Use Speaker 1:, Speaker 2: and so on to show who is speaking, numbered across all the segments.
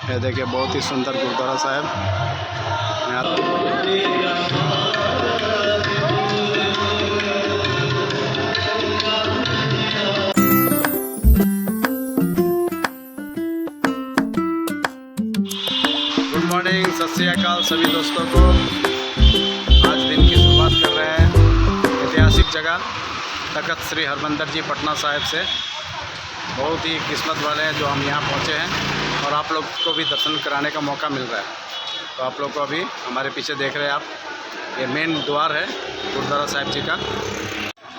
Speaker 1: ये देखिए बहुत ही सुंदर गुरुद्वारा साहब। गुड मॉर्निंग, सत श्री अकाल सभी दोस्तों को। आज दिन की शुरुआत कर रहे हैं ऐतिहासिक जगह तख्त श्री हरमंदिर जी पटना साहिब से। बहुत ही किस्मत वाले हैं जो हम यहाँ पहुँचे हैं और आप लोग को भी दर्शन कराने का मौका मिल रहा है। तो आप लोग को अभी हमारे पीछे देख रहे हैं आप, ये मेन द्वार है गुरुद्वारा साहिब जी का।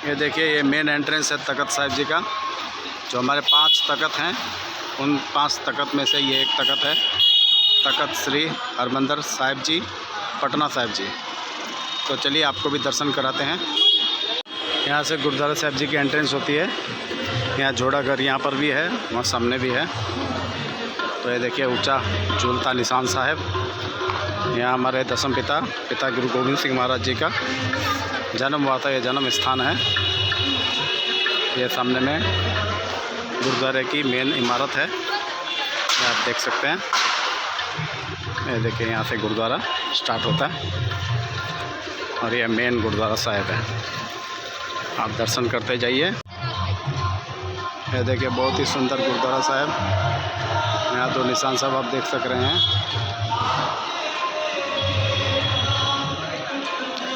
Speaker 1: ये देखिए ये मेन एंट्रेंस है तख्त साहिब जी का। जो हमारे 5 तख्त हैं उन 5 तख्त में से ये एक तख्त है, तख्त श्री हरमंदिर साहिब जी पटना साहिब जी। तो चलिए आपको भी दर्शन कराते हैं। यहाँ से गुरुद्वारा साहिब जी की एंट्रेंस होती है। यहाँ जोड़ा घर यहाँ पर भी है, वहाँ सामने भी है। तो ये देखिए ऊंचा झूलता निशान साहिब। यहाँ हमारे दसम पिता गुरु गोविंद सिंह महाराज जी का जन्म हुआ था, ये जन्म स्थान है। ये सामने में गुरुद्वारे की मेन इमारत है, ये आप देख सकते हैं। ये देखिए यहाँ से गुरुद्वारा स्टार्ट होता है और ये मेन गुरुद्वारा साहिब है। आप दर्शन करते जाइए। ये देखिए बहुत ही सुंदर गुरुद्वारा साहिब। यहाँ 2 निशान साहब आप देख सक रहे हैं।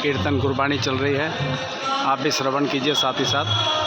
Speaker 1: कीर्तन गुरबानी चल रही है, आप भी श्रवण कीजिए साथ ही साथ।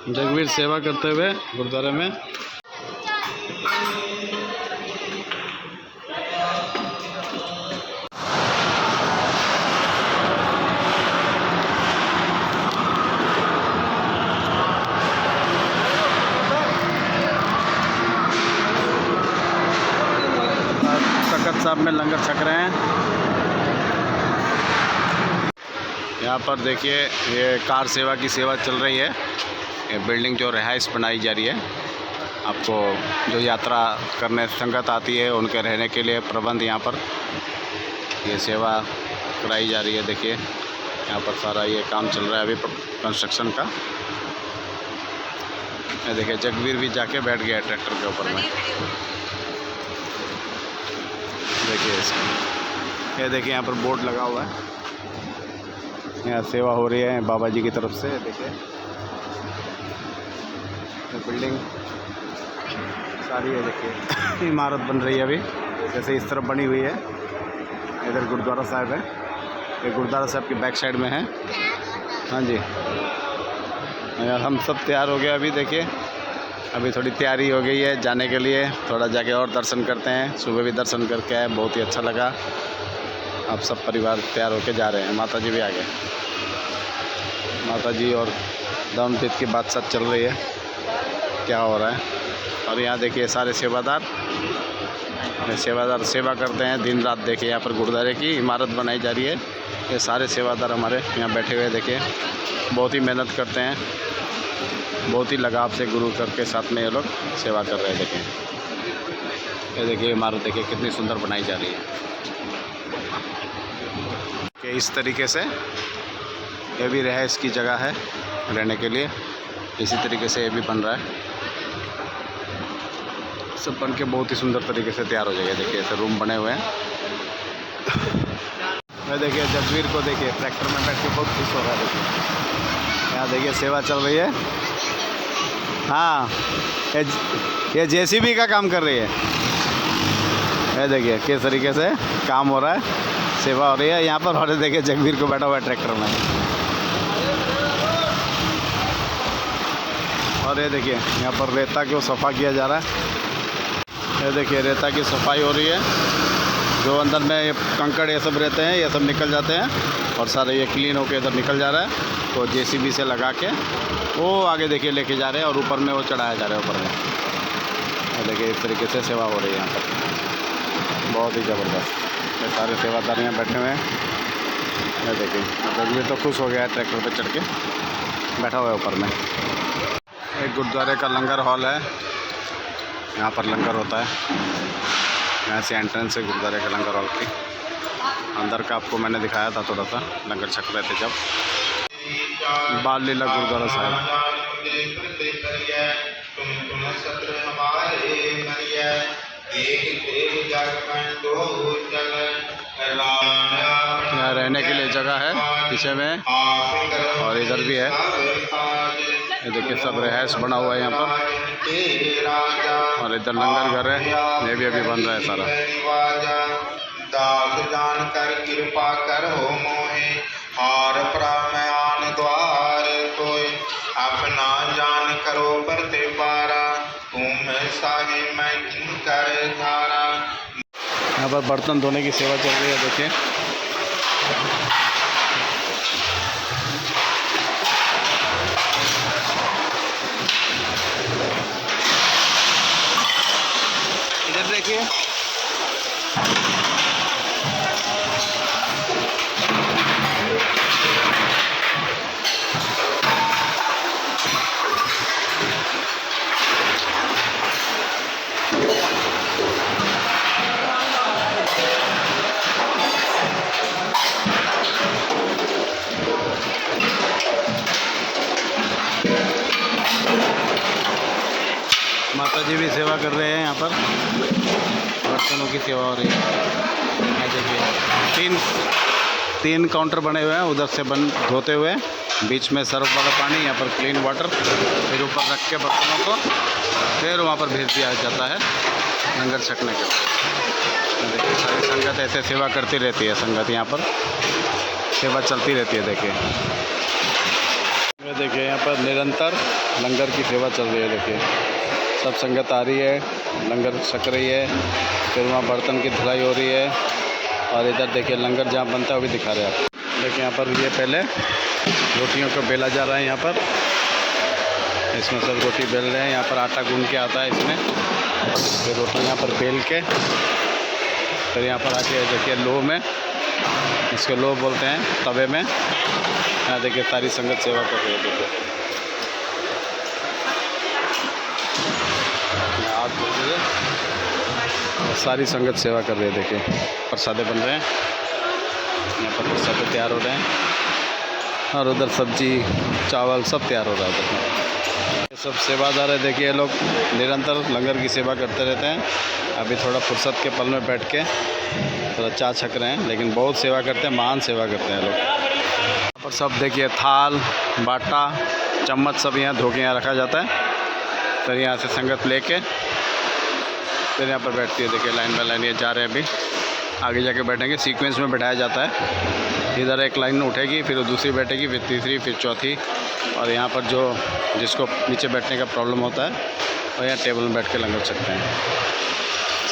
Speaker 1: जगवीर सेवा करते हुए गुरुद्वारे में। में लंगर छक रहे हैं। यहाँ पर देखिए ये कार सेवा की सेवा चल रही है। ये बिल्डिंग जो रिहाइश बनाई जा रही है, आपको जो यात्रा करने संगत आती है उनके रहने के लिए प्रबंध यहाँ पर ये सेवा कराई जा रही है। देखिए यहाँ पर सारा ये काम चल रहा है अभी कंस्ट्रक्शन का। ये देखिए जगवीर भी जाके बैठ गया ट्रैक्टर के ऊपर में। देखिए इसमें ये देखिए यहाँ पर बोर्ड लगा हुआ है, यहाँ सेवा हो रही है बाबा जी की तरफ से। देखिए बिल्डिंग सारी है, देखिए इमारत बन रही है अभी, जैसे इस तरफ बनी हुई है। इधर गुरुद्वारा साहिब है, ये गुरुद्वारा साहिब की बैक साइड में है। हाँ जी, यार हम सब तैयार हो गए अभी। देखिए अभी थोड़ी तैयारी हो गई है जाने के लिए, थोड़ा जाके और दर्शन करते हैं। सुबह भी दर्शन करके आए, बहुत ही अच्छा लगा। अब सब परिवार तैयार होके जा रहे हैं। माता जी भी आ गए, माता जी और दामपीत की बात साथ चल रही है क्या हो रहा है। और यहाँ देखिए सारे सेवादार सेवा करते हैं दिन रात। देखिए यहाँ पर गुरुद्वारे की इमारत बनाई जा रही है, ये सारे सेवादार हमारे यहाँ बैठे हुए। देखिए बहुत ही मेहनत करते हैं, बहुत ही लगाव से गुरु करके साथ में ये लोग सेवा कर रहे हैं। देखिए ये देखिए इमारत देखिए कितनी सुंदर बनाई जा रही है कि इस तरीके से ये भी रिहाइश की जगह है रहने के लिए। इसी तरीके से ये भी बन रहा है, सब बन के बहुत ही सुंदर तरीके से तैयार हो जाएगा। देखिए ऐसे रूम बने हुए हैं। मैं देखिए जगवीर को देखिए ट्रैक्टर में बैठ के बहुत खुश हो रहा है। देखिए यहाँ देखिए सेवा चल रही है। हाँ ये जेसीबी का काम कर रही है। ये देखिए किस तरीके से काम हो रहा है, सेवा हो रही है यहाँ पर। और देखिए जगवीर को बैठा हुआ है ट्रैक्टर में। और ये देखिए यहाँ पर रेता को सफ़ा किया जा रहा है। ये देखिए रेता की सफाई हो रही है, जो अंदर में ये कंकड़ ये सब रहते हैं ये सब निकल जाते हैं और सारे ये क्लीन होके इधर निकल जा रहा है। तो जेसीबी से लगा के वो आगे देखिए लेके जा रहे हैं और ऊपर में वो चढ़ाया जा रहा है ऊपर में। ये देखिए इस तरीके से सेवा हो रही है यहाँ पर, बहुत ही ज़बरदस्त। ये सारे सेवादार यहाँ बैठे हुए हैं। ये देखिए जगवीर तो खुश हो गया है, ट्रैक्टर पर चढ़ के बैठा हुआ है ऊपर में। एक गुरुद्वारे का लंगर हॉल है, यहाँ पर लंगर होता है। यहाँ से एंट्रेंस है गुरुद्वारे के लंगर हॉल की। अंदर का आपको मैंने दिखाया था, थोड़ा सा लंगर छक रहे थे जब। बाल लीला गुरुद्वारा साहिब। यहाँ रहने के लिए जगह है पीछे में और इधर भी है। ये देखिए सब रिहाइश बना हुआ है यहाँ पर। और इधर लंगर घर है, ये भी अभी बन रहा है सारा। दास जान कर कृपा कर हो मोहे, हार प्रमाण द्वार कोई अपना जान करो बरते पारा, तुम सागे मैं कर धारा। यहाँ पर बर्तन धोने की सेवा चल रही है। देखिए इधर देखिए माता जी भी सेवा कर रहे हैं यहाँ पर, बर्तनों की सेवा हो रही है। देखिए तीन काउंटर बने हुए हैं, उधर से धोते हुए, बीच में सर्फ वाला पानी, यहाँ पर क्लीन वाटर, फिर ऊपर रख के बर्तनों को फिर वहाँ पर भेज दिया जाता है लंगर छकने के लिए। देखिए सारी संगत ऐसे सेवा करती रहती है, संगत यहाँ पर सेवा चलती रहती है। देखिए यहाँ पर निरंतर लंगर की सेवा चल रही है। देखिए सब संगत आ रही है, लंगर छक रही है, फिर वहाँ बर्तन की धुलाई हो रही है। और इधर देखिए लंगर जहाँ बनता है वो भी दिखा रहे हैं आप। देखिए यहाँ पर ये पहले रोटियों को बेला जा रहा है। यहाँ पर इसमें सब रोटी बेल रहे हैं। यहाँ पर आटा गूंद के आता है इसमें, फिर रोटी यहाँ पर बेल के फिर यहाँ पर आके देखिए लो में, इसको लो बोलते हैं, तवे में यहाँ देखिए सारी संगत सेवा कर रही है। देखिए सारी संगत सेवा कर रही है। देखिए प्रसादे बन रहे हैं, यहाँ पर प्रसादे तैयार हो रहे हैं और उधर सब्जी चावल सब तैयार हो रहा है। देखिए ये सब सेवादार है। देखिए लोग निरंतर लंगर की सेवा करते रहते हैं। अभी थोड़ा फुर्सत के पल में बैठ के थोड़ा चाय छक रहे हैं, लेकिन बहुत सेवा करते हैं, महान सेवा करते हैं लोग। यहाँ पर सब देखिए थाल बाटा चम्मच सब यहाँ धो के यहाँ रखा जाता है। फिर यहाँ से संगत लेके फिर यहाँ पर बैठती है। देखिए लाइन बाय लाइन ये जा रहे हैं, अभी आगे जाके बैठेंगे, सीक्वेंस में बैठाया जाता है। इधर एक लाइन उठेगी, फिर दूसरी बैठेगी, फिर तीसरी, फिर चौथी। और यहाँ पर जो जिसको नीचे बैठने का प्रॉब्लम होता है और यहाँ टेबल में बैठ के लंगर सकते हैं।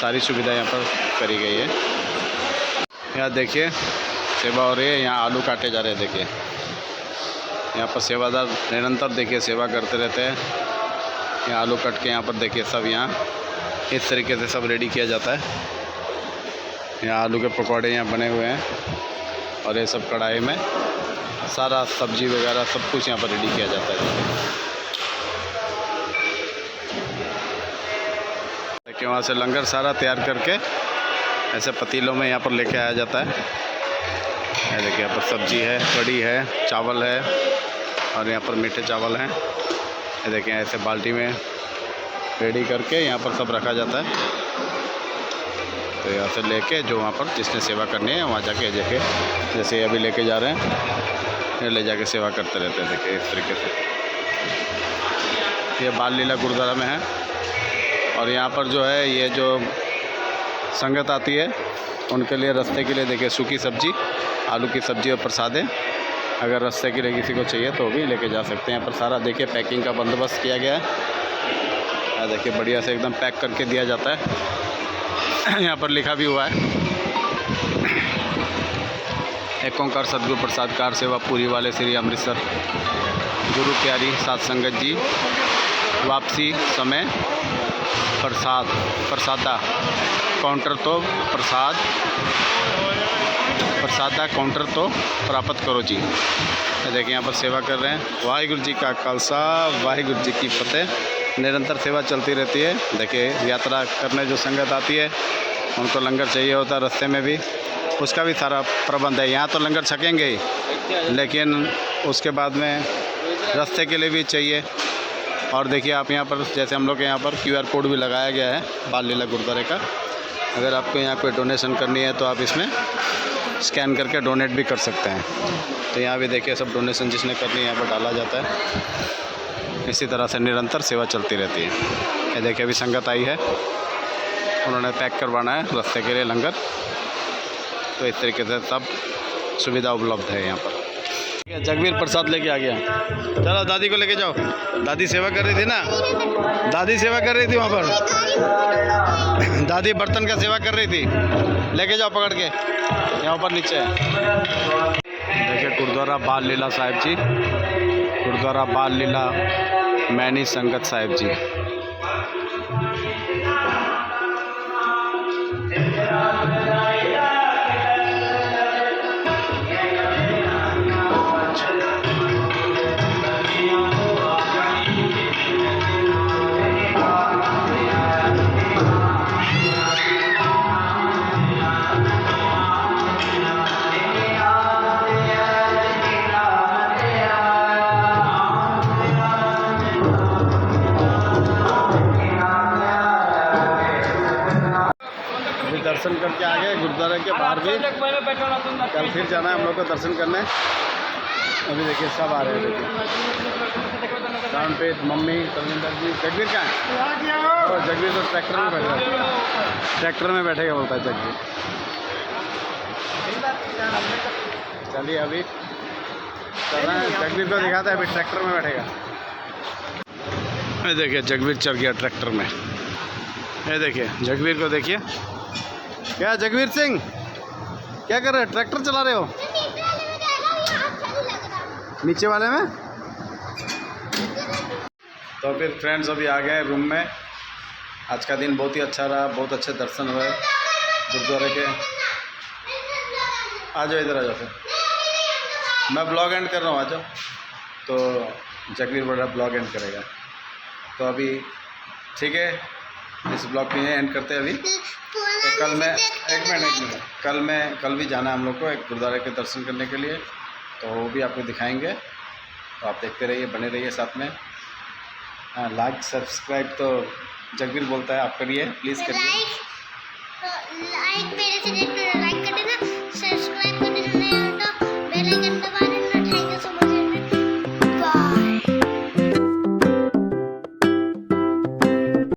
Speaker 1: सारी सुविधा यहाँ पर करी गई है। यहाँ देखिए सेवा हो रही है, यहाँ आलू काटे जा रहे हैं। देखिए यहाँ पर सेवादार निरंतर देखिए सेवा करते रहते हैं। यहाँ आलू कट के यहाँ पर देखिए सब यहाँ इस तरीके से सब रेडी किया जाता है। यहाँ आलू के पकौड़े यहाँ बने हुए हैं और ये सब कढ़ाई में सारा सब्जी वगैरह सब कुछ यहाँ पर रेडी किया जाता है। देखिए वहाँ से लंगर सारा तैयार करके ऐसे पतीलों में यहाँ पर लेके आया जाता है। ये देखिए यहाँ पर सब्जी है, कढ़ी है, चावल है और यहाँ पर मीठे चावल हैं। ये देखिए ऐसे बाल्टी में रेडी करके यहाँ पर सब रखा जाता है। तो यहाँ से लेके जो वहाँ पर जिसने सेवा करनी है वहाँ जाके देखे, जैसे अभी लेके जा रहे हैं, ये ले जाके सेवा करते रहते हैं। देखिए इस तरीके से ये बाल लीला गुरुद्वारा में है। और यहाँ पर जो है ये जो संगत आती है उनके लिए रास्ते के लिए देखिए सूखी सब्जी, आलू की सब्जी और प्रसादे, अगर रास्ते के लिए किसी को चाहिए तो भी लेके जा सकते हैं। यहाँ पर सारा देखिए पैकिंग का बंदोबस्त किया गया है। देखिए बढ़िया से एकदम पैक करके दिया जाता है। यहाँ पर लिखा भी हुआ है, एक ओंकार सतगुरु प्रसाद कार सेवा पूरी वाले श्री अमृतसर गुरु प्यारी सात संगत जी, वापसी समय प्रसादा काउंटर तो प्रसादा काउंटर तो प्राप्त करो जी। देखिए यहाँ पर सेवा कर रहे हैं। वाहिगुरु जी का खालसा, वाहिगुरु जी की फतेह। निरंतर सेवा चलती रहती है। देखिए यात्रा करने जो संगत आती है उनको लंगर चाहिए होता है, रास्ते में भी उसका भी सारा प्रबंध है। यहाँ तो लंगर छकेंगे ही, लेकिन उसके बाद में रास्ते के लिए भी चाहिए। और देखिए आप यहाँ पर जैसे हम लोग के यहाँ पर QR कोड भी लगाया गया है बाल लीला गुरुद्वारे का। अगर आपको यहाँ कोई डोनेशन करनी है तो आप इसमें स्कैन करके डोनेट भी कर सकते हैं। तो यहाँ भी देखिए सब डोनेशन जिसने करनी है यहाँ पर डाला जाता है। इसी तरह से निरंतर सेवा चलती रहती है। ये देखिए अभी संगत आई है, उन्होंने पैक करवाना है रास्ते के लिए लंगर। तो इस तरीके से सब सुविधा उपलब्ध है यहाँ पर। जगवीर प्रसाद लेके आ गया। चलो दादी को लेके जाओ, दादी सेवा कर रही थी ना, दादी सेवा कर रही थी वहाँ पर, दादी बर्तन का सेवा कर रही थी। लेके जाओ पकड़ के, यहाँ पर नीचे है। देखिए गुरुद्वारा बाल लीला साहिब जी, गुरुद्वारा बाल लीला मैनी संगत साहिब जी। दर्शन करके आ गए गुरुद्वारे के बाहर भी, कल फिर जाना है हम लोग को दर्शन करने। अभी देखिए सब आ रहे हैं। देखिए रामपेट मम्मी तलविंदर जी। जगवीर कहाँ है? और जगवीर तो ट्रैक्टर में बैठ रहा है, ट्रैक्टर में बैठेगा बोलता है जगवीर। चलिए अभी चल रहे हैं, जगवीर को दिखाता है, अभी ट्रैक्टर में बैठेगा। ये देखिए जगवीर चढ़ गया ट्रैक्टर में। ये देखिए जगवीर को देखिए। क्या जगवीर सिंह क्या कर रहे हैं? ट्रैक्टर चला रहे हो नीचे वाले में? तो फिर फ्रेंड्स अभी आ गए रूम में। आज का दिन बहुत ही अच्छा रहा, बहुत अच्छे दर्शन हुए। गुरुद्वारे के। आ जाओ इधर, आ जाओ फिर, मैं ब्लॉग एंड कर रहा हूँ, आ जाओ। तो जगवीर बड़ा ब्लॉग एंड करेगा। तो अभी ठीक है, इस ब्लॉग को यहीं एंड करते हैं अभी। तो कल मैं एक मिनट कल भी जाना है हम लोग को एक गुरुद्वारे के दर्शन करने के लिए, तो वो भी आपको दिखाएंगे। तो आप देखते रहिए, बने रहिए साथ में। हाँ, लाइक सब्सक्राइब तो जगवीर बोलता है, आप करिए प्लीज़ करिए।
Speaker 2: लाइक मेरे से लाइक कर देना।